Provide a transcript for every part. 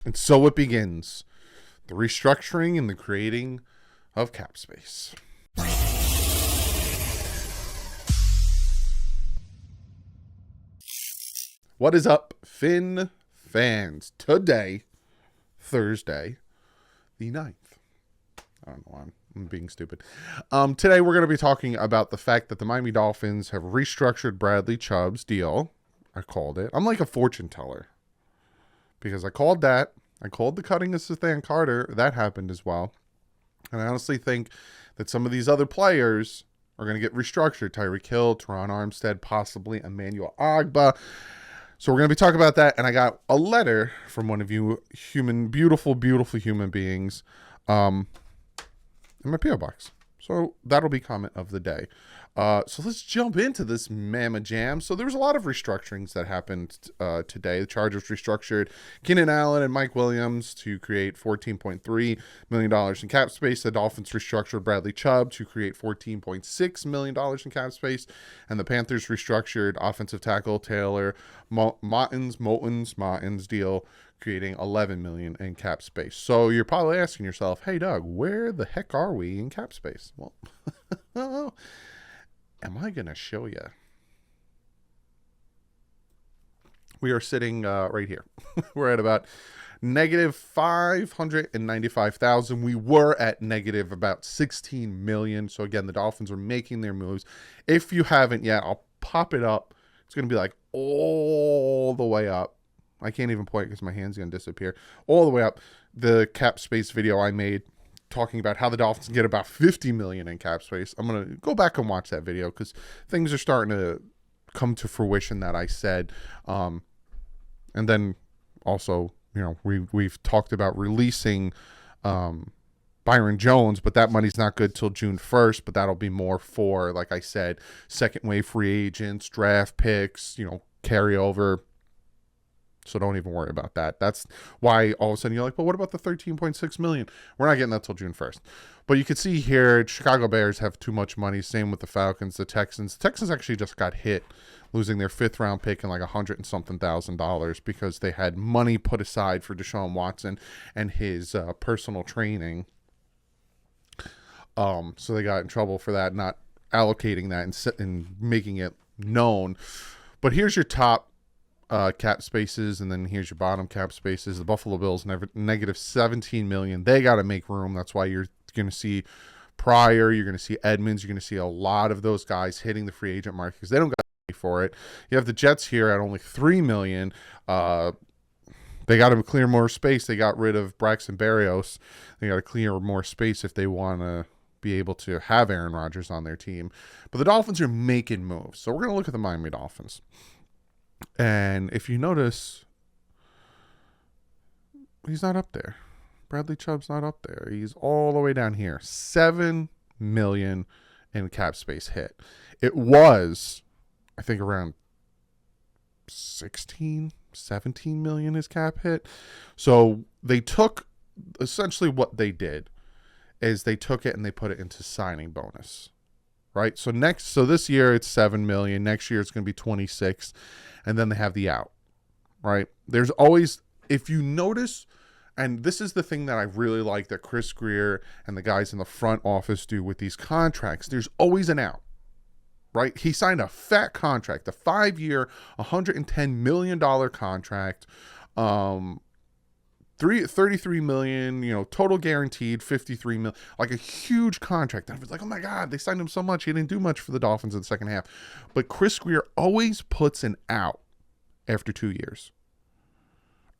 And so it begins, the restructuring and the creating of cap space. What is up, Fin fans? Today, Thursday, the 9th. I don't know why I'm being stupid. Today we're going to be talking about the fact that the Miami Dolphins have restructured Bradley Chubb's deal. I called it. I'm like a fortune teller. Because I called that. I called the cutting of Sathan Carter. That happened as well. And I honestly think that some of these other players are going to get restructured. Tyreek Hill, Teron Armstead, possibly Emmanuel Ogbah. So we're going to be talking about that. And I got a letter from one of you beautiful human beings in my P.O. box. So that'll be comment of the day. So let's jump into this Mama Jam. So there was a lot of restructurings that happened today. The Chargers restructured Keenan Allen and Mike Williams to create $14.3 million in cap space. The Dolphins restructured Bradley Chubb to create $14.6 million in cap space. And the Panthers restructured offensive tackle Taylor Martin's deal, creating $11 million in cap space. So you're probably asking yourself, hey, Doug, where the heck are we in cap space? Well, am I going to show you? We are sitting right here. We're at about negative 595,000. We were at negative about 16 million. So again, the Dolphins are making their moves. If you haven't yet, I'll pop it up. It's going to be like all the way up. I can't even point because my hand's going to disappear. All the way up. The cap space video I made talking about how the Dolphins can get about 50 million in cap space. I'm going to go back and watch that video because things are starting to come to fruition that I said. And then also, you know, we've talked about releasing Byron Jones, but that money's not good till June 1st, but that'll be more for, like I said, second wave free agents, draft picks, you know, carryover. So don't even worry about that. That's why all of a sudden you're like, well, what about the 13.6 million? We're not getting that till June 1st. But you can see here, Chicago Bears have too much money. Same with the Falcons, the Texans. The Texans actually just got hit, losing their 5th round pick and like $100 and something thousand because they had money put aside for Deshaun Watson and his personal training. So they got in trouble for that, not allocating that and making it known. But here's your top cap spaces, and then here's your bottom cap spaces. The Buffalo Bills negative 17 million. They got to make room. That's why you're going to see Pryor, you're going to see Edmonds, you're going to see a lot of those guys hitting the free agent market because they don't got money for it. You have the Jets here at only 3 million. They got to clear more space. They got rid of Braxton Berrios. They got to clear more space if they want to be able to have Aaron Rodgers on their team. But the Dolphins are making moves. So we're going to look at the Miami Dolphins. And if you notice, he's not up there. Bradley Chubb's not up there. He's all the way down here. 7 million in cap space hit. It was, I think, around 16, 17 million his cap hit. So they took, essentially what they did is they took it and they put it into signing bonus. Right? So this year it's 7 million. Next year it's going to be 26. And then they have the out, right? There's always, if you notice, and this is the thing that I really like that Chris Greer and the guys in the front office do with these contracts, there's always an out, right? He signed a fat contract, a 5-year, $110 million contract, 33 million, you know, total guaranteed, 53 million, like a huge contract. And I was like, oh my God, they signed him so much. He didn't do much for the Dolphins in the second half. But Chris Greer always puts an out after 2 years.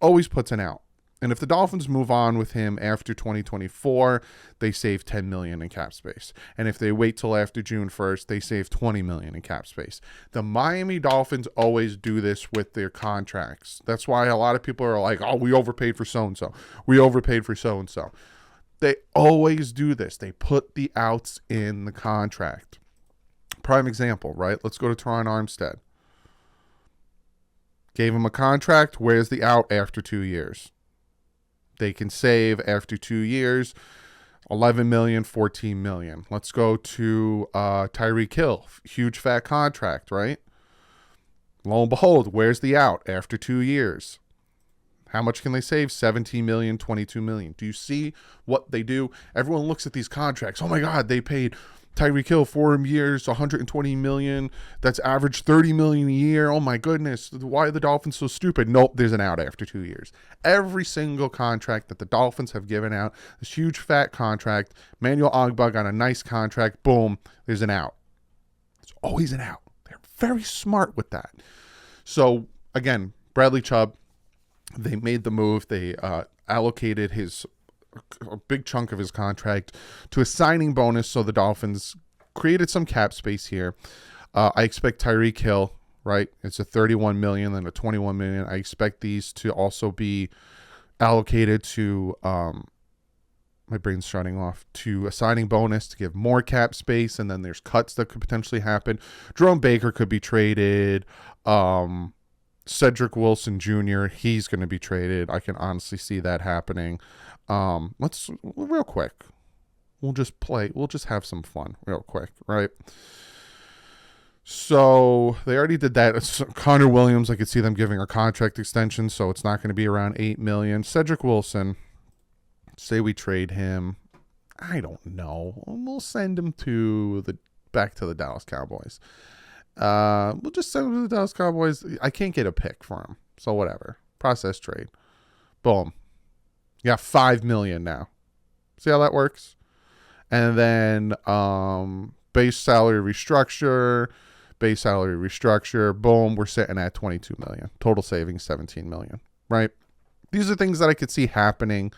Always puts an out. And if the Dolphins move on with him after 2024, they save 10 million in cap space. And if they wait till after June 1st, they save 20 million in cap space. The Miami Dolphins always do this with their contracts. That's why a lot of people are like, oh, we overpaid for so-and-so. We overpaid for so-and-so. They always do this. They put the outs in the contract. Prime example, right? Let's go to Teron Armstead. Gave him a contract. Where's the out after 2 years? They can save after 2 years 11 million, 14 million. Let's go to Tyreek Hill. Huge fat contract, right? Lo and behold, where's the out after 2 years? How much can they save? 17 million, 22 million. Do you see what they do? Everyone looks at these contracts. Oh my God, they paid Tyreek Hill 4 years, 120 million. That's average 30 million a year. Oh my goodness. Why are the Dolphins so stupid? Nope, there's an out after 2 years. Every single contract that the Dolphins have given out, this huge fat contract, Manuel Ogbah got a nice contract, boom, there's an out. There's always an out. They're very smart with that. So again, Bradley Chubb, they made the move. They allocated a big chunk of his contract to a signing bonus, so the Dolphins created some cap space here. I expect Tyreek Hill, right? It's a 31 million and a 21 million. I expect these to also be allocated to my brain's shutting off, to a signing bonus to give more cap space, and then there's cuts that could potentially happen. Jerome Baker could be traded. Cedric Wilson Jr., he's going to be traded. I can honestly see that happening. Let's real quick. We'll just have some fun real quick, right? So they already did that. It's Connor Williams, I could see them giving a contract extension, so it's not going to be around 8 million. Cedric Wilson, say we trade him. I don't know. We'll send him back to the Dallas Cowboys. We'll just send him to the Dallas Cowboys. I can't get a pick for him, so whatever. Process trade. Boom. You got 5 million now. See how that works? And then base salary restructure. Boom. We're sitting at 22 million. Total savings 17 million. Right? These are things that I could see happening.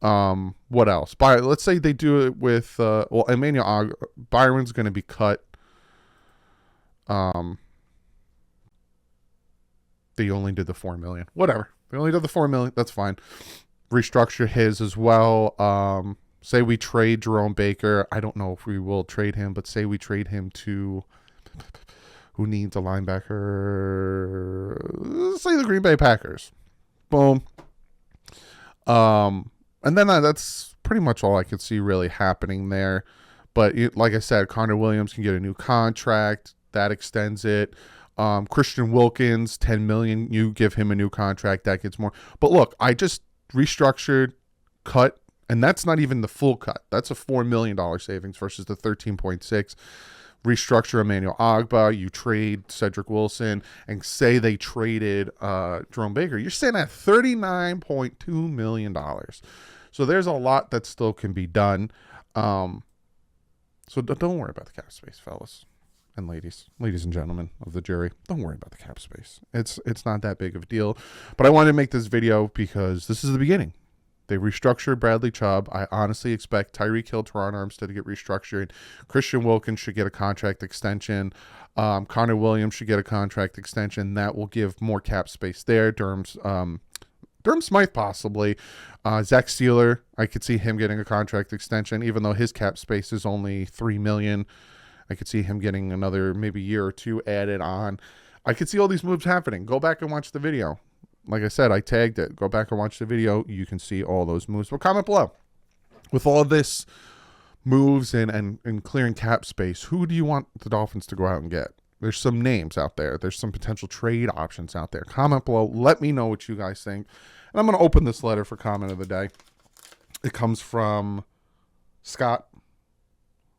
What else? Let's say they do it with Emmanuel Byron's going to be cut. They only did the 4 million. Whatever. They only did the 4 million. That's fine. Restructure his as well. Say we trade Jerome Baker. I don't know if we will trade him, but say we trade him to who needs a linebacker? Let's say the Green Bay Packers. Boom. And then that's pretty much all I could see really happening there. But like I said, Connor Williams can get a new contract. That extends it. Christian Wilkins, 10 million. You give him a new contract, that gets more. But look, I just restructured, cut, and that's not even the full cut. That's a $4 million savings versus the 13.6. Restructure Emmanuel Ogbah. You trade Cedric Wilson, and say they traded Jerome Baker. You're sitting at $39.2 million. So there's a lot that still can be done. So don't worry about the cap space, fellas and ladies and gentlemen of the jury. Don't worry about the cap space. It's not that big of a deal. But I wanted to make this video because this is the beginning. They restructured Bradley Chubb. I honestly expect Tyreek Hill, Teron Armstead to get restructured. Christian Wilkins should get a contract extension. Connor Williams should get a contract extension. That will give more cap space there. Durham Smythe possibly. Zach Steeler, I could see him getting a contract extension, even though his cap space is only $3 million. I could see him getting another maybe year or two added on. I could see all these moves happening. Go back and watch the video. Like I said, I tagged it. Go back and watch the video. You can see all those moves. But comment below. With all of this moves and clearing cap space, who do you want the Dolphins to go out and get? There's some names out there. There's some potential trade options out there. Comment below. Let me know what you guys think. And I'm going to open this letter for comment of the day. It comes from Scott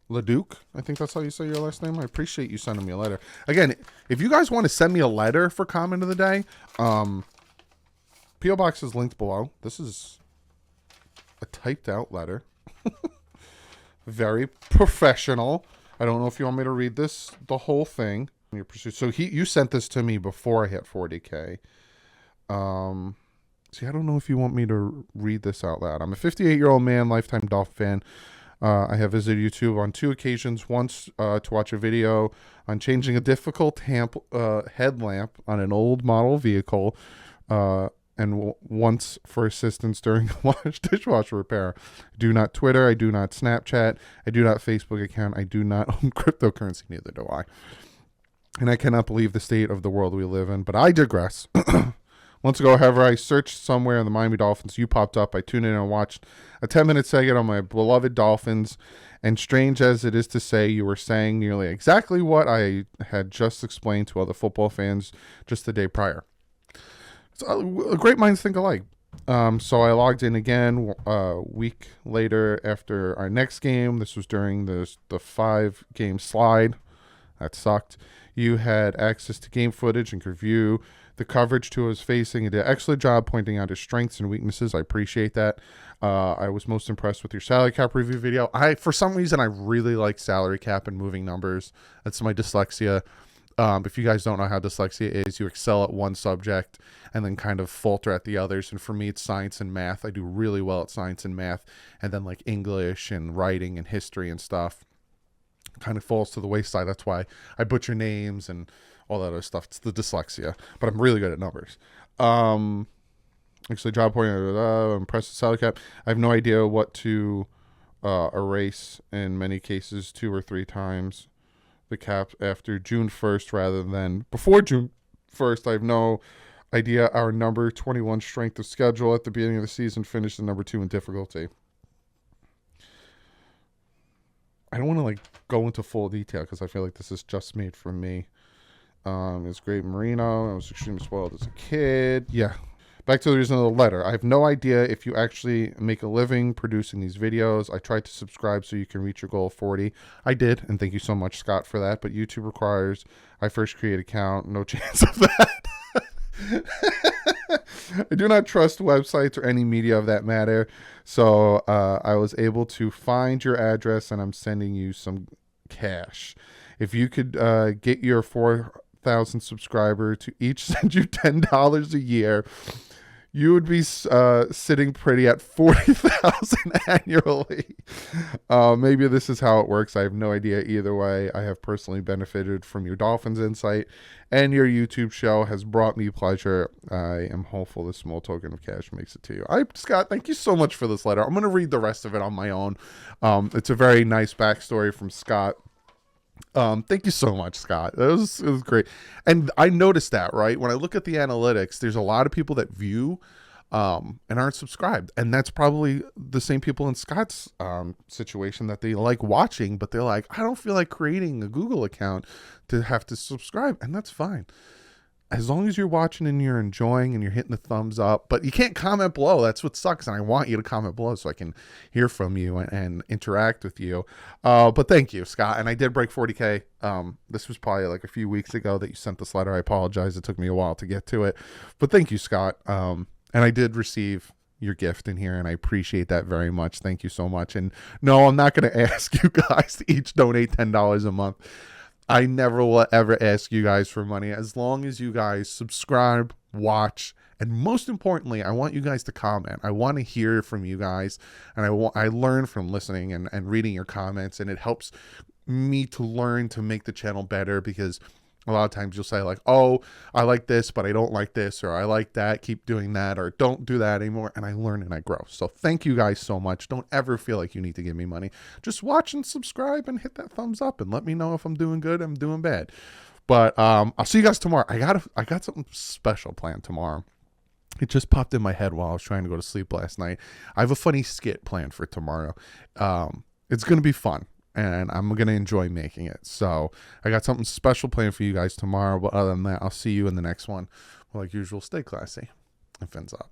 LeDuc. I think that's how you say your last name. I appreciate you sending me a letter. Again, if you guys want to send me a letter for comment of the day, P.O. Box is linked below. This is a typed out letter. Very professional. I don't know if you want me to read the whole thing. So you sent this to me before I hit 40K. See, I don't know if you want me to read this out loud. I'm a 58-year-old man, lifetime Dolphin fan. I have visited YouTube on 2 occasions. Once to watch a video on changing a difficult headlamp on an old model vehicle, and once for assistance during a dishwasher repair. I do not Twitter. I do not Snapchat. I do not Facebook account. I do not own cryptocurrency. Neither do I. And I cannot believe the state of the world we live in. But I digress. Months ago, however, I searched somewhere in the Miami Dolphins. You popped up. I tuned in and watched a 10-minute segment on my beloved Dolphins. And strange as it is to say, you were saying nearly exactly what I had just explained to other football fans just the day prior. So, great minds think alike. So I logged in again a week later after our next game. This was during the 5-game slide. That sucked. You had access to game footage and could review the coverage Tua was facing. You did an excellent job pointing out his strengths and weaknesses. I appreciate that. I was most impressed with your salary cap review video. For some reason, I really like salary cap and moving numbers. That's my dyslexia. If you guys don't know how dyslexia is, you excel at one subject and then kind of falter at the others. And for me, it's science and math. I do really well at science and math, and then like English and writing and history and stuff kind of falls to the wayside. That's why I butcher names and all that other stuff. It's the dyslexia, but I'm really good at numbers. Actually, job point, impressive salary cap. I have no idea what to erase in many cases 2 or 3 times the cap after June 1st rather than before June 1st. I have no idea our number 21 strength of schedule at the beginning of the season finished the number 2 in difficulty. I don't want to like go into full detail because I feel like this is just made for me. It's great Marino. I was extremely spoiled as a kid. Yeah. Back to the reason of the letter. I have no idea if you actually make a living producing these videos. I tried to subscribe so you can reach your goal of 40. I did, and thank you so much, Scott, for that. But YouTube requires I first create an account. No chance of that. I do not trust websites or any media of that matter. So I was able to find your address, and I'm sending you some cash. If you could get your 4,000 subscriber to each send you $10 a year, you would be sitting pretty at 40,000 annually. Maybe this is how it works. I have no idea. Either way, I have personally benefited from your Dolphins insight, and your YouTube show has brought me pleasure. I am hopeful this small token of cash makes it to you. Scott, thank you so much for this letter. I'm going to read the rest of it on my own. It's a very nice backstory from Scott. Thank you so much, Scott. It was great. And I noticed that, right? When I look at the analytics, there's a lot of people that view and aren't subscribed. And that's probably the same people in Scott's situation that they like watching, but they're like, I don't feel like creating a Google account to have to subscribe. And that's fine. As long as you're watching and you're enjoying and you're hitting the thumbs up, but you can't comment below. That's what sucks. And I want you to comment below so I can hear from you and interact with you. But thank you, Scott. And I did break 40K. This was probably like a few weeks ago that you sent this letter. I apologize. It took me a while to get to it, but thank you, Scott. And I did receive your gift in here, and I appreciate that very much. Thank you so much. And no, I'm not going to ask you guys to each donate $10 a month. I never will ever ask you guys for money as long as you guys subscribe, watch, and most importantly, I want you guys to comment. I want to hear from you guys, and I learn from listening and reading your comments, and it helps me to learn to make the channel better, because a lot of times you'll say like, oh, I like this, but I don't like this, or I like that, keep doing that, or don't do that anymore. And I learn and I grow. So thank you guys so much. Don't ever feel like you need to give me money. Just watch and subscribe and hit that thumbs up and let me know if I'm doing good, I'm doing bad. But I'll see you guys tomorrow. I got something special planned tomorrow. It just popped in my head while I was trying to go to sleep last night. I have a funny skit planned for tomorrow. It's going to be fun, and I'm going to enjoy making it. So I got something special planned for you guys tomorrow. But other than that, I'll see you in the next one. Well, like usual, stay classy and fins up.